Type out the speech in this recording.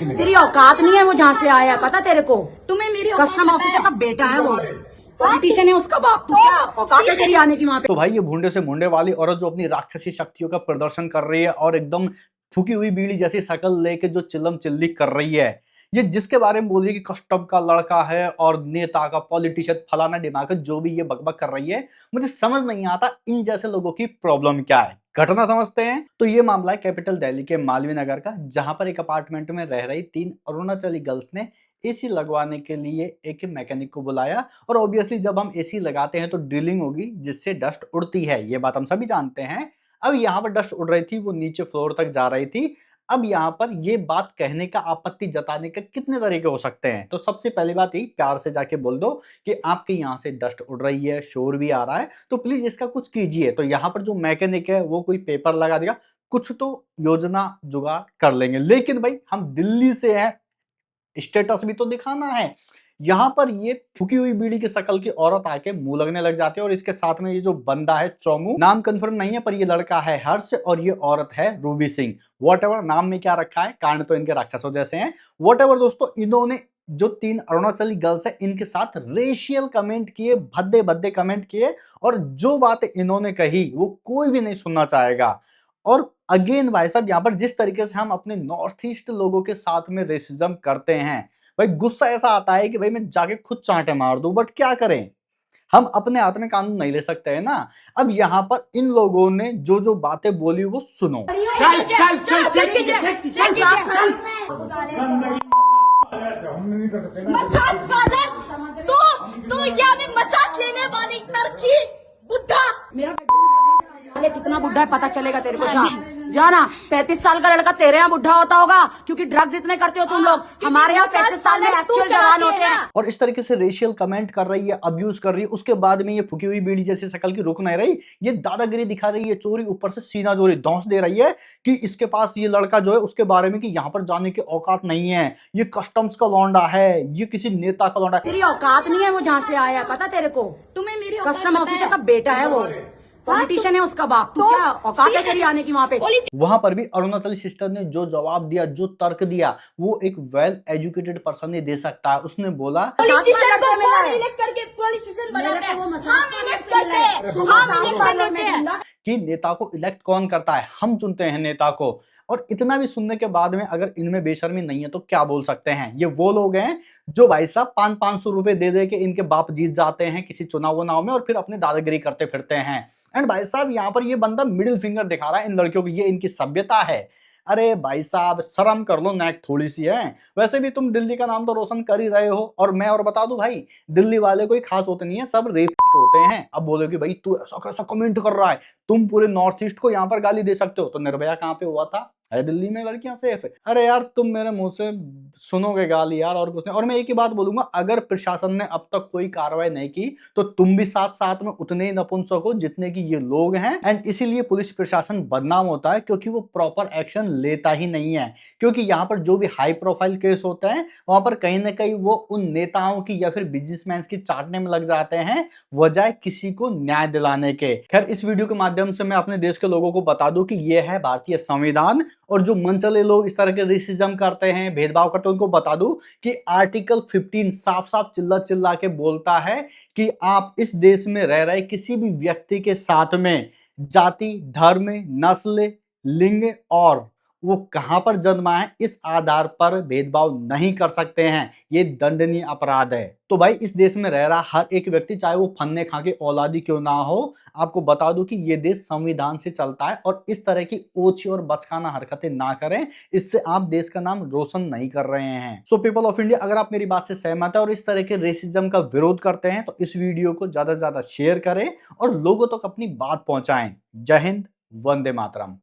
तेरी औकात नहीं है, वो जहाँ से आया है पता तेरे को? तुम्हें मेरी कस्टम ऑफिसर का बेटा है वो, पॉलिटिशियन है उसका बाप। तू क्या औकात है तेरी आने की वहाँ पे? तो भाई ये भूंडे से मुंडे वाली औरत जो अपनी राक्षसी शक्तियों का प्रदर्शन कर रही है और एकदम फूकी हुई बीड़ी जैसी शक्ल लेके जो चिल्लम चिल्ली कर रही है, ये जिसके बारे में बोल रही है कि कस्टम का लड़का है और नेता का पॉलिटिशियन फलाना दिमाग जो भी ये बकबक कर रही है, मुझे समझ नहीं आता इन जैसे लोगों की प्रॉब्लम क्या है। घटना समझते हैं। तो ये मामला है कैपिटल दिल्ली के मालवीय नगर का, जहां पर एक अपार्टमेंट में रह रही 3 अरुणाचली गर्ल्स ने एसी लगवाने के लिए एक मैकेनिक को बुलाया। और ऑब्वियसली जब हम एसी लगाते हैं तो ड्रिलिंग होगी जिससे डस्ट उड़ती है, ये बात हम सभी जानते हैं। अब यहाँ पर डस्ट उड़ रही थी, वो नीचे फ्लोर तक जा रही थी। अब यहाँ पर ये बात कहने का, आपत्ति जताने का कितने तरीके हो सकते हैं। तो सबसे पहली बात यही, प्यार से जाके बोल दो कि आपके यहाँ से डस्ट उड़ रही है, शोर भी आ रहा है, तो प्लीज इसका कुछ कीजिए। तो यहाँ पर जो मैकेनिक है वो कोई पेपर लगा देगा, कुछ तो योजना जुगाड़ कर लेंगे। लेकिन भाई हम दिल्ली से हैं, स्टेटस भी तो दिखाना है। यहां पर ये फूकी हुई बीड़ी की शक्ल की औरत आके मुंह लगने लग जाती है। और इसके साथ में ये जो बंदा है चौमू, नाम कंफर्म नहीं है पर ये लड़का है हर्ष और ये औरत है रूबी सिंह। वॉटएवर नाम में क्या रखा है, कांड तो इनके राक्षसों जैसे हैं। वॉटएवर दोस्तों, इन्होंने जो 3 अरुणाचली गर्ल्स है इनके साथ रेशियल कमेंट किए, भद्दे भद्दे कमेंट किए। और जो बात इन्होंने कही वो कोई भी नहीं सुनना चाहेगा। और अगेन भाई साहब, यहाँ पर जिस तरीके से हम अपने नॉर्थ ईस्ट लोगों के साथ में रेसिज्म करते हैं, भाई गुस्सा ऐसा आता है कि भाई मैं जाके खुद चांटे मार दूं, बट क्या करें, हम अपने हाथ में कानून नहीं ले सकते हैं ना। अब यहाँ पर इन लोगों ने जो जो बातें बोली वो सुनो। चल चल चल चल चल मसाज पार्लर, तू यहाँ में मसाज लेने वाली टर्ची बुढ़ा। मेरा कितना बुढ़ा है पता चलेगा तेरे को। जाना 35 साल का लड़का तेरे यहाँ बुढ़ा होता होगा, क्योंकि ड्रग्स इतने करते हो तुम लोग। हमारे यहाँ 35 साल में एक्चुअल जवान होते हैं। और इस तरीके से रेशियल कमेंट कर रही है, अब्यूज कर रही है। उसके बाद में ये फुकी हुई बीड़ी जैसी शक्ल की रुक नहीं रही, ये दादागिरी दिखा रही है, चोरी ऊपर से सीना जोरी धौंस दे रही है कि इसके पास ये लड़का जो है उसके बारे में कि यहाँ पर जाने की औकात नहीं है, ये कस्टम्स का लौंडा है, ये किसी नेता का लौंडा है। तेरी औकात नहीं है, वो जहाँ से आया है पता तेरे को? तुम्हें मेरी कस्टम ऑफिसर का बेटा है वो, पॉलिटिशियन है उसका बाप। तू क्या औकात है तेरी आने की वहाँ पे? वहां पर भी अरुणाचली सिस्टर ने जो जवाब दिया, जो तर्क दिया, वो एक वेल एजुकेटेड पर्सन ही दे सकता है। उसने बोला पॉलिटिशियन को कौन इलेक्ट करके पॉलिटिशियन बनाते हैं? हम इलेक्ट करते हैं, हम इलेक्शन लेते हैं। कि नेता को इलेक्ट कौन करता है, हम चुनते हैं नेता को। और इतना भी सुनने के बाद में अगर इनमें बेशर्मी नहीं है तो क्या बोल सकते हैं। ये वो लोग हैं जो भाई साहब 500-500 रुपए दे दे के इनके बाप जीत जाते हैं किसी चुनाव में और फिर अपने दादागिरी करते फिरते हैं। एंड भाई साहब यहाँ पर ये बंदा मिडिल फिंगर दिखा रहा है इन लड़कियों को, ये इनकी सभ्यता है। अरे भाई साहब शर्म कर लो, नेक थोड़ी सी है। वैसे भी तुम दिल्ली का नाम तो रोशन कर ही रहे हो। और मैं और बता दूं भाई, दिल्ली वाले कोई खास होते नहीं है, सब रेपिस्ट होते हैं। अब बोलोगे भाई तू ऐसा कैसा कमेंट कर रहा है, तुम पूरे नॉर्थ ईस्ट को यहाँ पर गाली दे सकते हो, तो निर्भया कहाँ पे हुआ था? है दिल्ली में लड़कियां सेफ है? अरे यार तुम मेरे मुंह से सुनोगे गाली यार, और कुछ नहीं। और मैं एक ही बात बोलूंगा, अगर प्रशासन ने अब तक कोई कार्रवाई नहीं की तो तुम भी साथ साथ में उतने ही नपुंसक हो जितने की ये लोग हैं। एंड इसीलिए पुलिस प्रशासन बदनाम होता है, क्योंकि वो प्रॉपर एक्शन लेता ही नहीं है। क्योंकि यहाँ पर जो भी हाई प्रोफाइल केस होते हैं वहां पर कहीं ना कहीं वो उन नेताओं की या फिर बिजनेसमैन की चाटने में लग जाते हैं, बजाय किसी को न्याय दिलाने के। खैर इस वीडियो के माध्यम से मैं अपने देश के लोगों को बता दूं कि ये है भारतीय संविधान। और जो मनचले लोग इस तरह के रेसिज्म करते हैं, भेदभाव करते हैं, उनको बता दूं कि आर्टिकल 15 साफ साफ चिल्ला चिल्ला के बोलता है कि आप इस देश में रह रहे किसी भी व्यक्ति के साथ में जाति, धर्म, नस्ल, लिंग और वो कहां पर जन्मा है इस आधार पर भेदभाव नहीं कर सकते हैं। ये दंडनीय अपराध है। तो भाई इस देश में रह रहा हर एक व्यक्ति, चाहे वो फन्ने खा के औलादी क्यों ना हो, आपको बता दूं कि ये देश संविधान से चलता है। और इस तरह की ओछी और बचकाना हरकतें ना करें, इससे आप देश का नाम रोशन नहीं कर रहे हैं। सो पीपल ऑफ इंडिया, अगर आप मेरी बात से सहमत है और इस तरह के रेसिज्म का विरोध करते हैं तो इस वीडियो को ज्यादा से ज्यादा शेयर करें और लोगों तक अपनी बात पहुंचाएं। जय हिंद, वंदे मातरम।